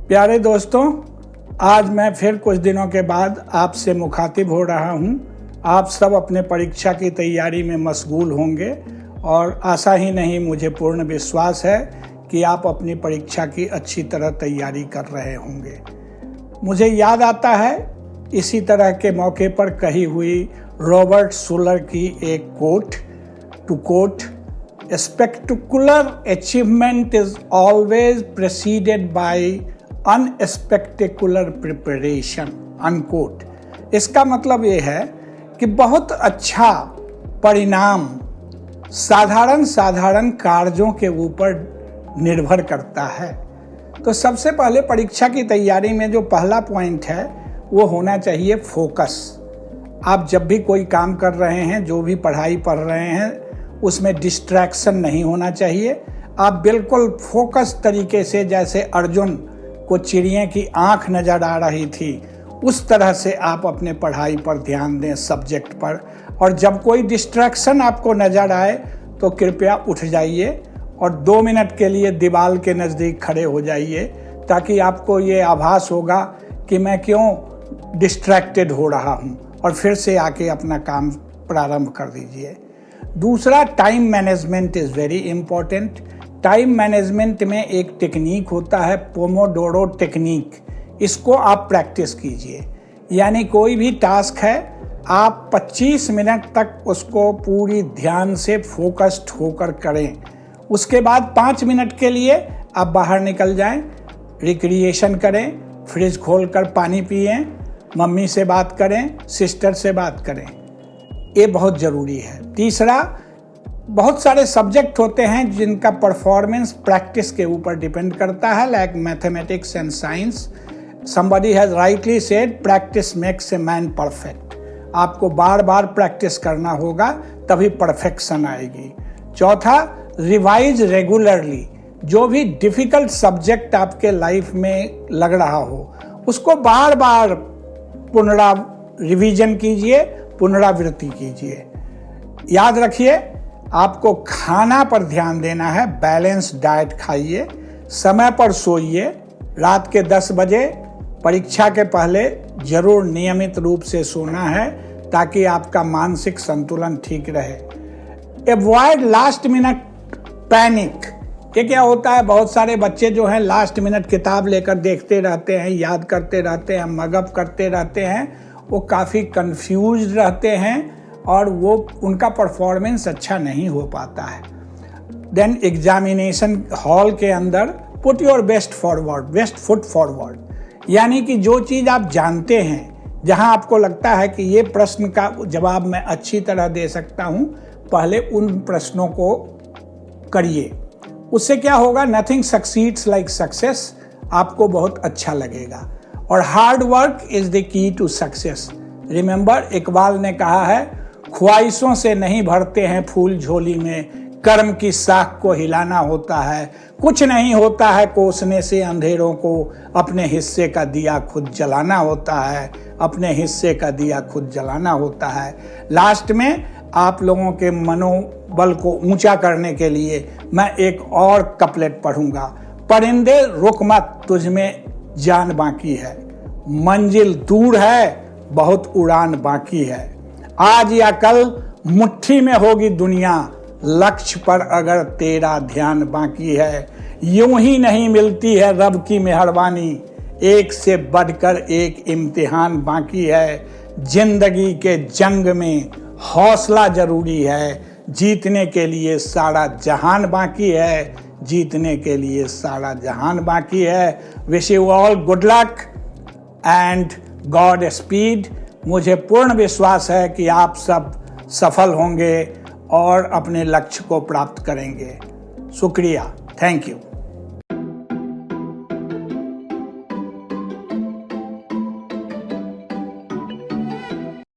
प्यारे दोस्तों, आज मैं फिर कुछ दिनों के बाद आपसे मुखातिब हो रहा हूं। आप सब अपने परीक्षा की तैयारी में मशगूल होंगे और आशा ही नहीं, मुझे पूर्ण विश्वास है कि आप अपनी परीक्षा की अच्छी तरह तैयारी कर रहे होंगे। मुझे याद आता है इसी तरह के मौके पर कही हुई रॉबर्ट शुलर की एक quote, to quote, "A spectacular achievement is always preceded by unspectacular preparation", unquote. इसका मतलब ये है कि बहुत अच्छा परिणाम साधारण कार्यों के ऊपर निर्भर करता है। तो सबसे पहले परीक्षा की तैयारी में जो पहला पॉइंट है वो होना चाहिए फोकस। आप जब भी कोई काम कर रहे हैं, जो भी पढ़ाई पढ़ रहे हैं, उसमें डिस्ट्रैक्शन नहीं होना चाहिए। आप बिल्कुल फोकस तरीके से, जैसे अर्जुन को चिड़िया की आंख नजर आ रही थी, उस तरह से आप अपने पढ़ाई पर ध्यान दें, सब्जेक्ट पर। और जब कोई डिस्ट्रैक्शन आपको नजर आए तो कृपया उठ जाइए और 2 मिनट के लिए दीवार के नज़दीक खड़े हो जाइए, ताकि आपको ये आभास होगा कि मैं क्यों डिस्ट्रैक्टेड हो रहा हूँ, और फिर से आके अपना काम प्रारंभ कर दीजिए। दूसरा, time management is very important. Time management में एक टेक्निक होता है, पोमोडोरो टेक्निक। इसको आप प्रैक्टिस कीजिए। यानी कोई भी टास्क है, आप 25 मिनट तक उसको पूरी ध्यान से फोकस्ड होकर करें। उसके बाद 5 मिनट के लिए आप बाहर निकल जाएं, रिक्रिएशन करें, फ्रिज खोलकर पानी पिएं, मम्मी से बात करें, सिस्टर से बात करें। ये बहुत ज़रूरी है। तीसरा, बहुत सारे सब्जेक्ट होते हैं जिनका परफॉर्मेंस प्रैक्टिस के ऊपर डिपेंड करता है, like mathematics and science. Somebody has rightly said, practice makes a man perfect. आपको बार बार प्रैक्टिस करना होगा, तभी परफेक्शन आएगी। चौथा, रिवाइज रेगुलरली। जो भी डिफ़िकल्ट सब्जेक्ट आपके लाइफ में लग रहा हो, उसको बार बार रिवीजन कीजिए, पुनरावृत्ति कीजिए। याद रखिए, आपको खाना पर ध्यान देना है, बैलेंस डाइट खाइए, समय पर सोइए। रात के 10 बजे परीक्षा के पहले जरूर नियमित रूप से सोना है, ताकि आपका मानसिक संतुलन ठीक रहे। Avoid last minute panic. ये क्या होता है, बहुत सारे बच्चे जो हैं लास्ट मिनट किताब लेकर देखते रहते हैं, याद करते रहते हैं, मगअप करते रहते हैं। वो काफ़ी कंफ्यूज रहते हैं और वो उनका परफॉर्मेंस अच्छा नहीं हो पाता है। देन एग्जामिनेशन हॉल के अंदर put your best foot forward. यानी कि जो चीज़ आप जानते हैं, जहां आपको लगता है कि ये प्रश्न का जवाब मैं अच्छी तरह दे सकता हूं, पहले उन प्रश्नों को करिए। उससे क्या होगा, नथिंग सक्सीड्स लाइक सक्सेस। आपको बहुत अच्छा लगेगा। और hard work is the key to success. Remember, Iqbal ने कहा है, ख्वाहिशों से नहीं भरते हैं फूल झोली में, कर्म की साख को हिलाना होता है। कुछ नहीं होता है कोसने से अंधेरों को, अपने हिस्से का दिया खुद जलाना होता है, अपने हिस्से का दिया खुद जलाना होता है। लास्ट में आप लोगों के मनोबल को ऊंचा करने के लिए मैं एक और कपलेट पढ़ूंगा। परिंदे रुक मत, तुझमें जान बाकी है, मंजिल दूर है, बहुत उड़ान बाकी है। आज या कल मुट्ठी में होगी दुनिया, लक्ष्य पर अगर तेरा ध्यान बाकी है। यूं ही नहीं मिलती है रब की मेहरबानी, एक से बढ़कर एक इम्तिहान बाकी है। जिंदगी के जंग में हौसला जरूरी है, जीतने के लिए सारा जहान बाकी है, जीतने के लिए सारा जहान बाकी है। Wish you all good luck and God speed. मुझे पूर्ण विश्वास है कि आप सब सफल होंगे और अपने लक्ष्य को प्राप्त करेंगे। शुक्रिया, थैंक यू।